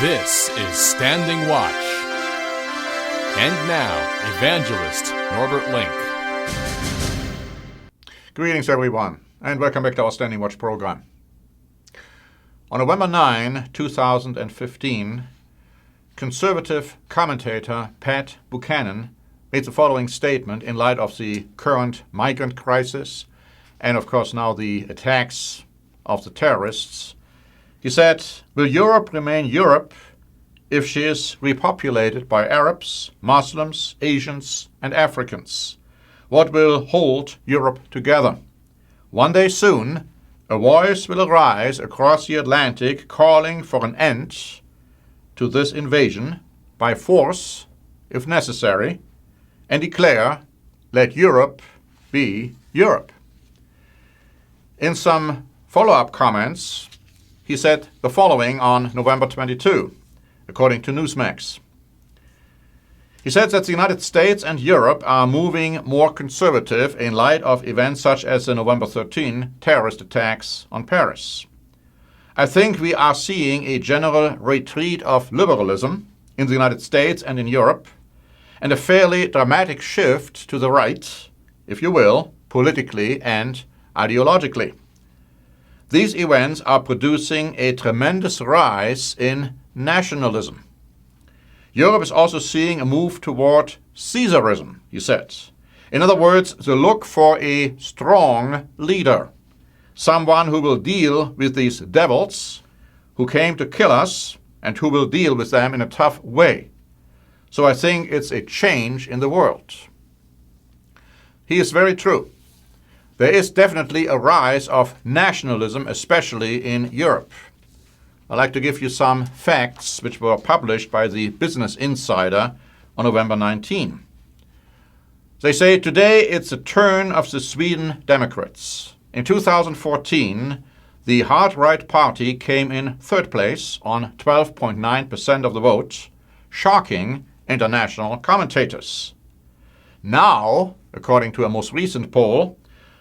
This is Standing Watch. And now, Evangelist Norbert Link. Greetings, everyone, and welcome back to our Standing Watch program. On November 9, 2015, conservative commentator Pat Buchanan made the following statement in light of the current migrant crisis and, of course, now the attacks of the terrorists. He said, "Will Europe remain Europe if she is repopulated by Arabs, Muslims, Asians, and Africans? What will hold Europe together? One day soon, a voice will arise across the Atlantic calling for an end to this invasion by force, if necessary, and declare, 'Let Europe be Europe.'" In some follow-up comments, he said the following on November 22, according to Newsmax. He said that the United States and Europe are moving more conservative in light of events such as the November 13 terrorist attacks on Paris. "I think we are seeing a general retreat of liberalism in the United States and in Europe, and a fairly dramatic shift to the right, if you will, politically and ideologically. These events are producing a tremendous rise in nationalism. Europe is also seeing a move toward Caesarism," he said. In other words, the look for a strong leader, someone who will deal with these devils who came to kill us and who will deal with them in a tough way. So I think it's a change in the world. He is very true. There is definitely a rise of nationalism, especially in Europe. I'd like to give you some facts which were published by the Business Insider on November 19. They say, "Today it's the turn of the Sweden Democrats. In 2014, the hard-right party came in third place on 12.9% of the vote, shocking international commentators. Now, according to a most recent poll,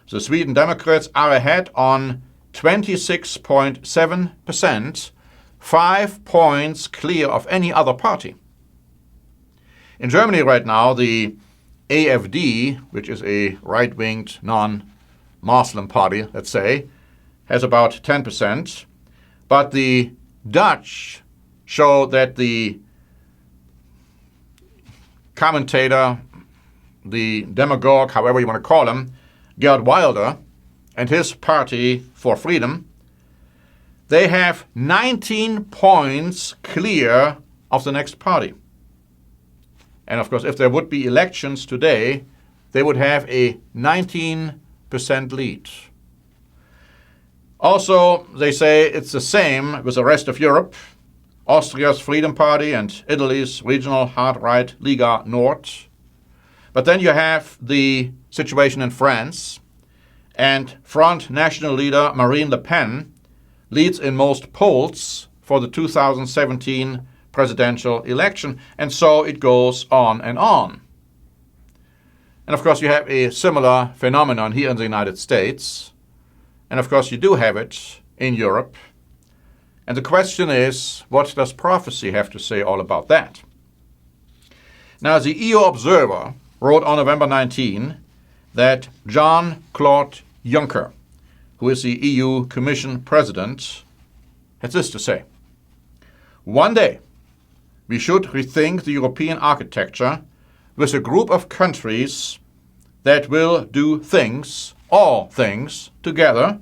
the Sweden Democrats are ahead on 26.7%, 5 points clear of any other party. In Germany right now, the AfD, which is a right-winged, non-Muslim party, let's say, has about 10%. But the Dutch show that the commentator, the demagogue, however you want to call him, Geert Wilders, and his Party for Freedom, they have 19 points clear of the next party. And of course, if there would be elections today, they would have a 19% lead. Also, they say it's the same with the rest of Europe. Austria's Freedom Party and Italy's regional hard-right Liga Nord. But then you have the situation in France, and Front National leader Marine Le Pen leads in most polls for the 2017 presidential election, and so it goes on and on. And of course you have a similar phenomenon here in the United States, and of course you do have it in Europe. And the question is, what does prophecy have to say all about that? Now, the EU Observer wrote on November 19 that Jean-Claude Juncker, who is the EU Commission President, has this to say: "One day, we should rethink the European architecture with a group of countries that will do things, all things, together,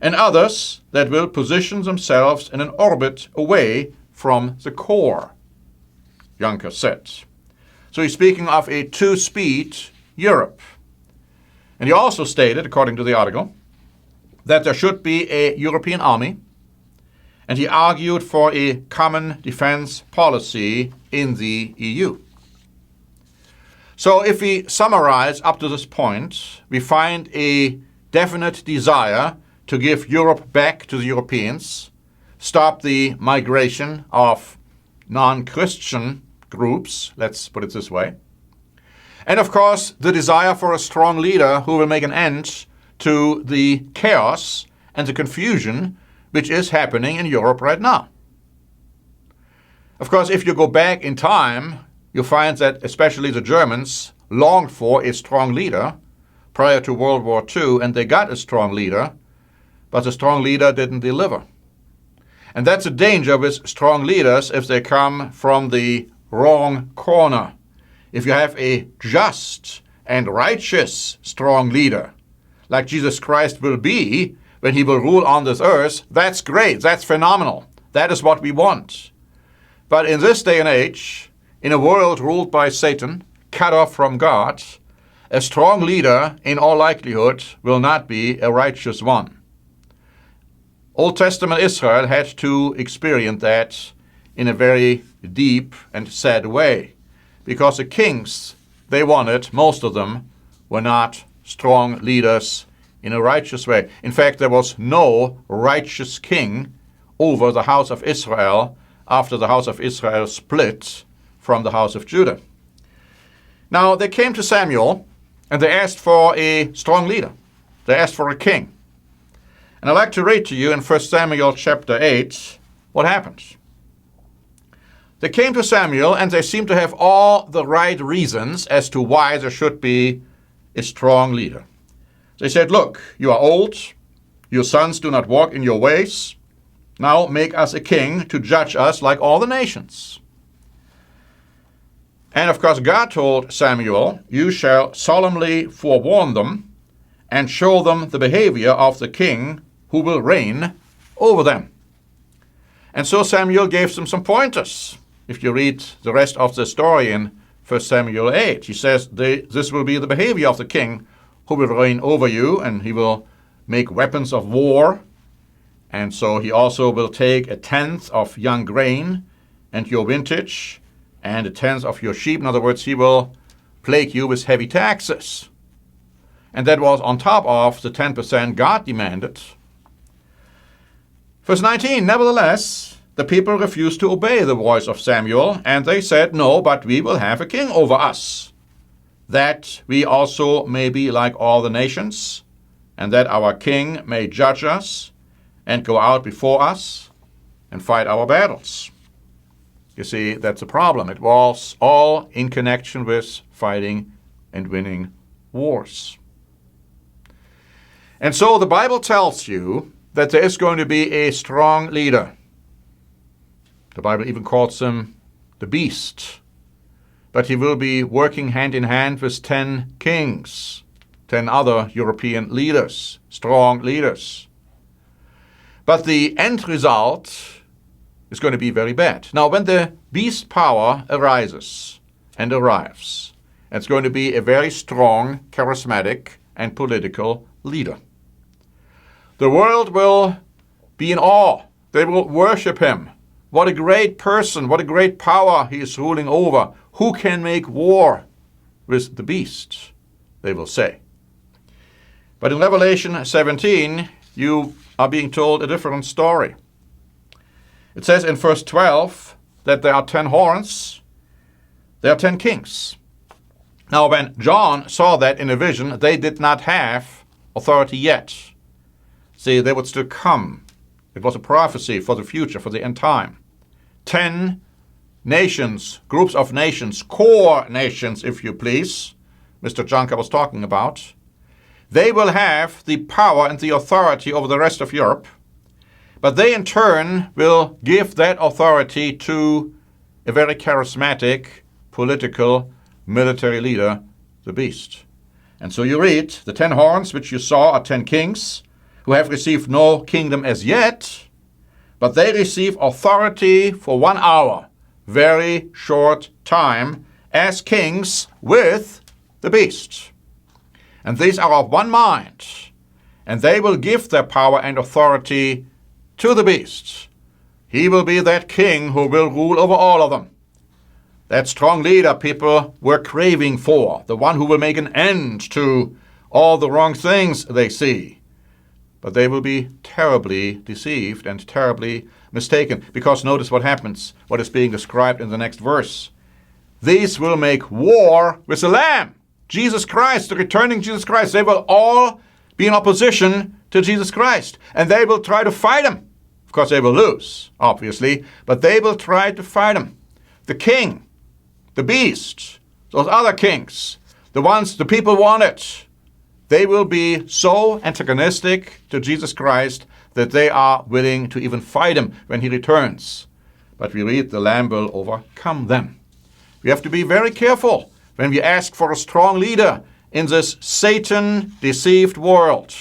and others that will position themselves in an orbit away from the core," Juncker said. So he's speaking of a two-speed Europe. And he also stated, according to the article, that there should be a European army, and he argued for a common defense policy in the EU. So if we summarize up to this point, we find a definite desire to give Europe back to the Europeans, stop the migration of non-Christian groups, let's put it this way. And of course, the desire for a strong leader who will make an end to the chaos and the confusion which is happening in Europe right now. Of course, if you go back in time, you find that especially the Germans longed for a strong leader prior to World War II, and they got a strong leader, but the strong leader didn't deliver. And that's a danger with strong leaders if they come from the wrong corner. If you have a just and righteous strong leader, like Jesus Christ will be when he will rule on this earth, that's great, that's phenomenal. That is what we want. But in this day and age, in a world ruled by Satan, cut off from God, a strong leader, in all likelihood, will not be a righteous one. Old Testament Israel had to experience that in a very deep and sad way, because the kings they wanted, most of them, were not strong leaders in a righteous way. In fact, there was no righteous king over the house of Israel after the house of Israel split from the house of Judah. Now, they came to Samuel and they asked for a strong leader. They asked for a king. And I'd like to read to you in 1 Samuel chapter 8 what happens. They came to Samuel and they seemed to have all the right reasons as to why there should be a strong leader. They said, look, you are old, your sons do not walk in your ways. Now make us a king to judge us like all the nations. And of course God told Samuel, you shall solemnly forewarn them and show them the behavior of the king who will reign over them. And so Samuel gave them some pointers. If you read the rest of the story in 1 Samuel 8, he says, this will be the behavior of the king who will reign over you, and he will make weapons of war. And so he also will take 1/10 of young grain and your vintage, and 1/10 of your sheep. In other words, he will plague you with heavy taxes. And that was on top of the 10% God demanded. Verse 19, nevertheless, the people refused to obey the voice of Samuel, and they said, no, but we will have a king over us, that we also may be like all the nations, and that our king may judge us and go out before us and fight our battles. You see, that's a problem. It was all in connection with fighting and winning wars. And so the Bible tells you that there is going to be a strong leader. The Bible even calls him the beast. But he will be working hand in hand with 10 kings, 10 other European leaders, strong leaders. But the end result is going to be very bad. Now, when the beast power arises and arrives, it's going to be a very strong, charismatic, and political leader. The world will be in awe. They will worship him. What a great person, what a great power he is ruling over. Who can make war with the beast, they will say. But in Revelation 17, you are being told a different story. It says in verse 12 that there are 10 horns, there are 10 kings. Now, when John saw that in a vision, they did not have authority yet. See, they would still come. It was a prophecy for the future, for the end time. 10 nations, groups of nations, core nations, if you please, Mr. Jean-Claude was talking about. They will have the power and the authority over the rest of Europe, but they in turn will give that authority to a very charismatic, political, military leader, the beast. And so you read, the 10 horns which you saw are 10 kings who have received no kingdom as yet, but they receive authority for 1 hour, very short time, as kings with the beast. And these are of one mind, and they will give their power and authority to the beast. He will be that king who will rule over all of them. That strong leader people were craving for, the one who will make an end to all the wrong things they see. But they will be terribly deceived and terribly mistaken, because notice what happens, what is being described in the next verse. These will make war with the Lamb, Jesus Christ, the returning Jesus Christ. They will all be in opposition to Jesus Christ, and they will try to fight him. Of course, they will lose, obviously, but they will try to fight him. the king, the beast, those other kings, the people wanted, they will be so antagonistic to Jesus Christ that they are willing to even fight him when he returns. But we read the Lamb will overcome them. We have to be very careful when we ask for a strong leader in this Satan-deceived world.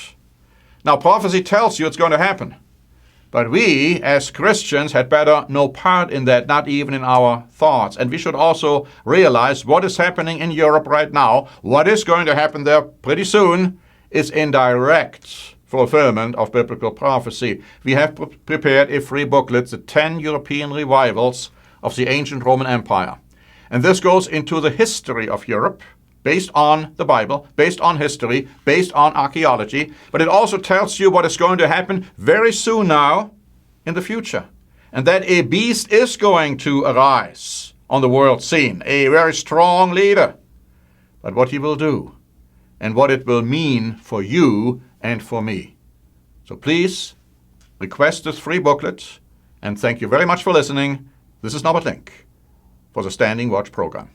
Now, prophecy tells you it's going to happen. But we, as Christians, had better no part in that, not even in our thoughts. And we should also realize what is happening in Europe right now, what is going to happen there pretty soon, is in direct fulfillment of biblical prophecy. We have prepared a free booklet, the 10 European revivals of the ancient Roman Empire. And this goes into the history of Europe, based on the Bible, based on history, based on archaeology, but it also tells you what is going to happen very soon now in the future. And that a beast is going to arise on the world scene, a very strong leader. But what he will do and what it will mean for you and for me. So please request this free booklet, and thank you very much for listening. This is Norbert Link for the Standing Watch program.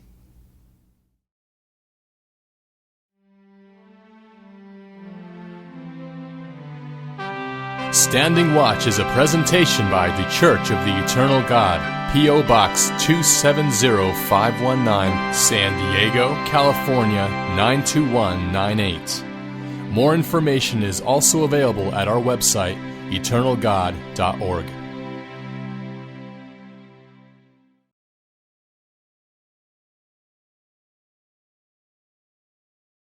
Standing Watch is a presentation by The Church of the Eternal God, P.O. Box 270519, San Diego, California 92198. More information is also available at our website, eternalgod.org.